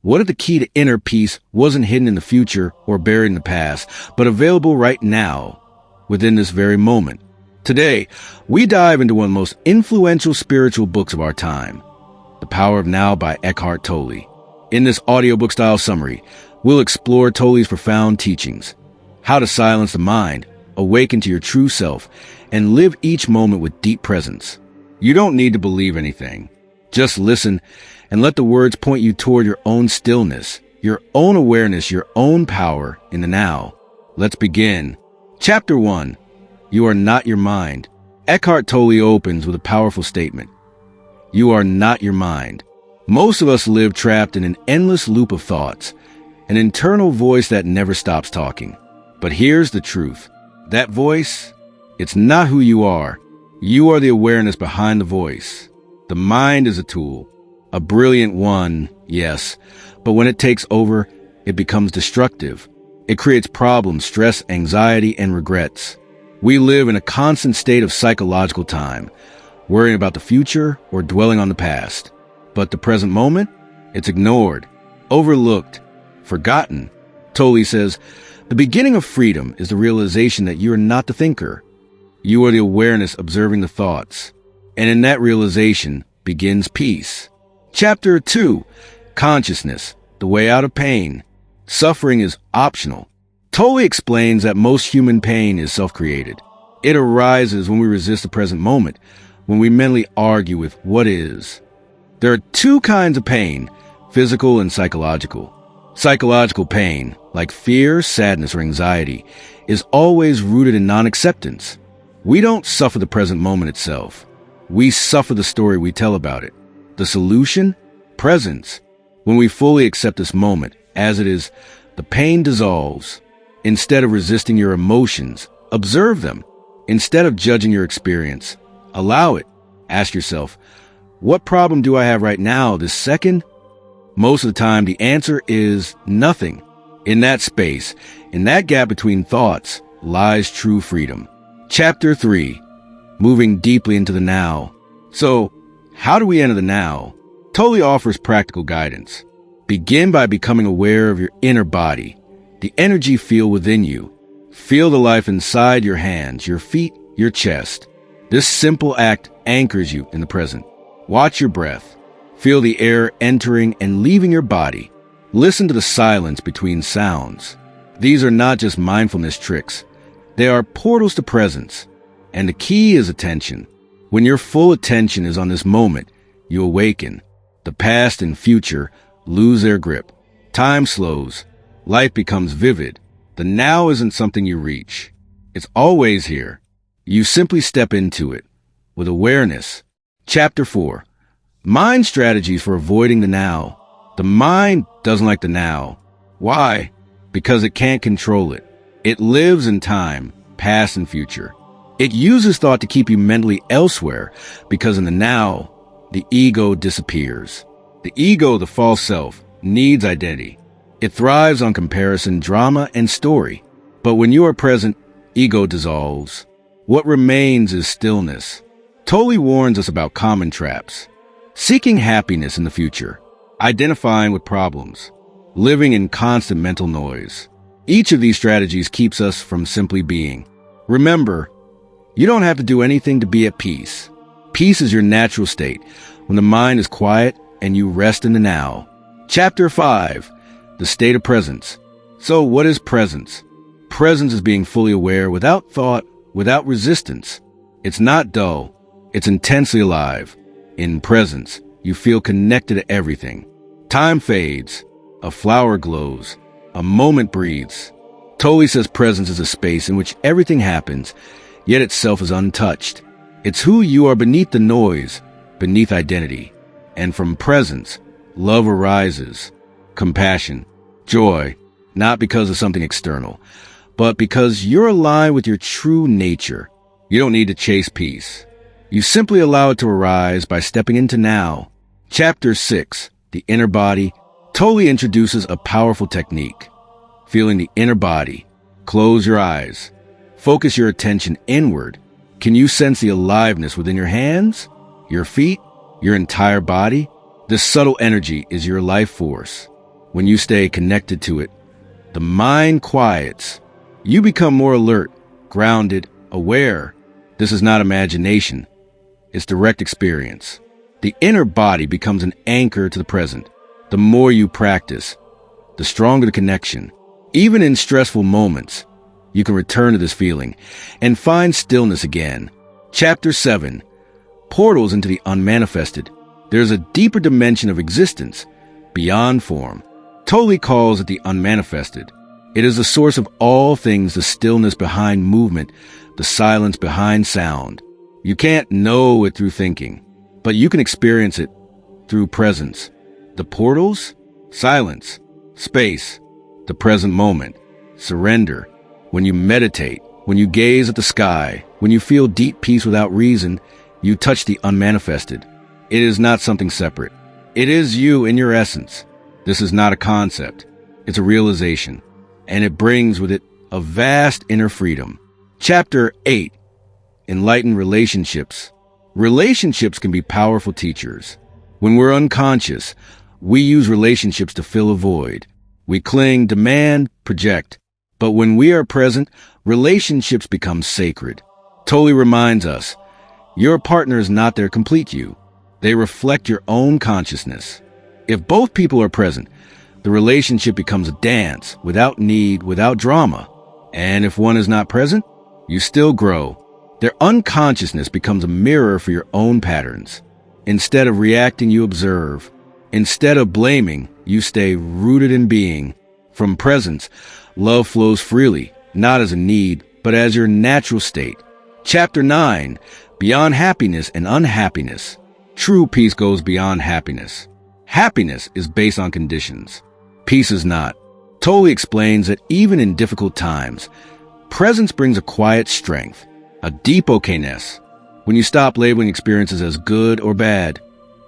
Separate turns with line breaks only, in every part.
What if the key to inner peace wasn't hidden in the future or buried in the past, but available right now, within this very moment? Today, we dive into one of the most influential spiritual books of our time, The Power of Now by Eckhart Tolle. In this audiobook-style summary, we'll explore Tolle's profound teachings, how to silence the mind, awaken to your true self, and live each moment with deep presence. You don't need to believe anything. Just listen and let the words point you toward your own stillness, your own awareness, your own power in the now. Let's begin. Chapter 1. You are not your mind. Eckhart Tolle opens with a powerful statement. You are not your mind. Most of us live trapped in an endless loop of thoughts, an internal voice that never stops talking. But here's the truth. That voice, it's not who you are. You are the awareness behind the voice. The mind is a tool. A brilliant one, yes, but when it takes over, it becomes destructive. It creates problems, stress, anxiety, and regrets. We live in a constant state of psychological time, worrying about the future or dwelling on the past. But the present moment, it's ignored, overlooked, forgotten. Tolle says, the beginning of freedom is the realization that you are not the thinker. You are the awareness observing the thoughts. And in that realization begins peace. Chapter 2. Consciousness, the way out of pain. Suffering is optional. Tolle explains that most human pain is self-created. It arises when we resist the present moment, when we mentally argue with what is. There are two kinds of pain, physical and psychological. Psychological pain, like fear, sadness, or anxiety, is always rooted in non-acceptance. We don't suffer the present moment itself. We suffer the story we tell about it. The solution? Presence. When we fully accept this moment, as it is, the pain dissolves. Instead of resisting your emotions, observe them. Instead of judging your experience, allow it. Ask yourself, what problem do I have right now, this second? Most of the time, the answer is nothing. In that space, in that gap between thoughts, lies true freedom. Chapter 3. Moving deeply into the now. So, how do we enter the now? Tolle offers practical guidance. Begin by becoming aware of your inner body, the energy field within you. Feel the life inside your hands, your feet, your chest. This simple act anchors you in the present. Watch your breath. Feel the air entering and leaving your body. Listen to the silence between sounds. These are not just mindfulness tricks. They are portals to presence. And the key is attention. When your full attention is on this moment, you awaken. The past and future lose their grip. Time slows. Life becomes vivid. The now isn't something you reach. It's always here. You simply step into it with awareness. Chapter 4. Mind strategies for avoiding the now. The mind doesn't like the now. Why? Because it can't control it. It lives in time, past and future. It uses thought to keep you mentally elsewhere because in the now, the ego disappears. The ego, the false self, needs identity. It thrives on comparison, drama, and story. But when you are present, ego dissolves. What remains is stillness. Tolle warns us about common traps. Seeking happiness in the future. Identifying with problems. Living in constant mental noise. Each of these strategies keeps us from simply being. Remember, you don't have to do anything to be at peace. Peace is your natural state, when the mind is quiet and you rest in the now. Chapter 5. The state of presence. So what is presence? Presence is being fully aware without thought, without resistance. It's not dull. It's intensely alive. In presence, you feel connected to everything. Time fades. A flower glows. A moment breathes. Tolle says presence is a space in which everything happens, yet itself is untouched. It's who you are beneath the noise, beneath identity. And from presence, love arises, compassion, joy, not because of something external, but because you're aligned with your true nature. You don't need to chase peace. You simply allow it to arise by stepping into now. Chapter 6. The inner body. Tolle introduces a powerful technique. Feeling the inner body. Close your eyes. Focus your attention inward. Can you sense the aliveness within your hands, your feet, your entire body? This subtle energy is your life force. when you stay connected to it, the mind quiets. You become more alert, grounded, aware. This is not imagination. It's direct experience. The inner body becomes an anchor to the present. The more you practice, the stronger the connection. Even in stressful moments, you can return to this feeling and find stillness again. Chapter 7. Portals into the unmanifested. There's a deeper dimension of existence beyond form. Tolle calls it the unmanifested. It is the source of all things, the stillness behind movement, the silence behind sound. You can't know it through thinking, but you can experience it through presence. The portals? Silence, space, the present moment, surrender. When you meditate, when you gaze at the sky, when you feel deep peace without reason, you touch the unmanifested. It is not something separate. It is you in your essence. This is not a concept. It's a realization, and it brings with it a vast inner freedom. Chapter 8. Enlightened relationships. Relationships can be powerful teachers. When we're unconscious, we use relationships to fill a void. We cling, demand, project. But when we are present, relationships become sacred. Tolle reminds us, your partner is not there to complete you. They reflect your own consciousness. If both people are present, the relationship becomes a dance, without need, without drama. And if one is not present, you still grow. Their unconsciousness becomes a mirror for your own patterns. Instead of reacting, you observe. Instead of blaming, you stay rooted in being. From presence, love flows freely, not as a need, but as your natural state. Chapter 9. Beyond happiness and unhappiness. True peace goes beyond happiness. Happiness is based on conditions. Peace is not. Tolle explains that even in difficult times, presence brings a quiet strength, a deep okayness. When you stop labeling experiences as good or bad,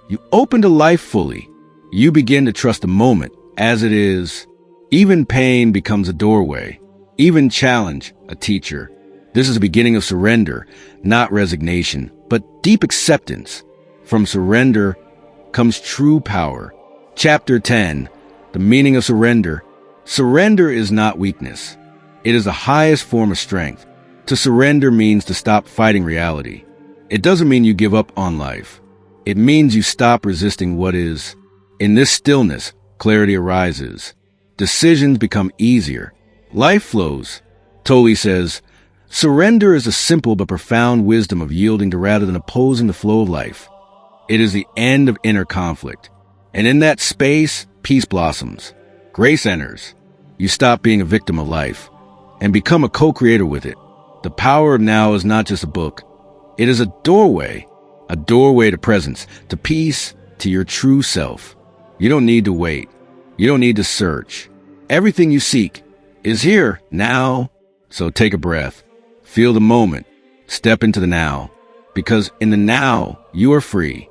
you open to life fully. You begin to trust the moment as it is. Even pain becomes a doorway. Even challenge, a teacher. This is the beginning of surrender, not resignation, but deep acceptance. From surrender comes true power. Chapter 10. The meaning of surrender. Surrender is not weakness. It is the highest form of strength. To surrender means to stop fighting reality. It doesn't mean you give up on life. It means you stop resisting what is. In this stillness, clarity arises. Decisions become easier. Life flows. Tolle says, surrender is a simple but profound wisdom of yielding to rather than opposing the flow of life. It is the end of inner conflict. And in that space, peace blossoms. Grace enters. You stop being a victim of life and become a co-creator with it. The power of now is not just a book. It is a doorway to presence, to peace, to your true self. You don't need to wait. You don't need to search. Everything you seek is here now. So take a breath. Feel the moment. Step into the now. Because in the now, you are free.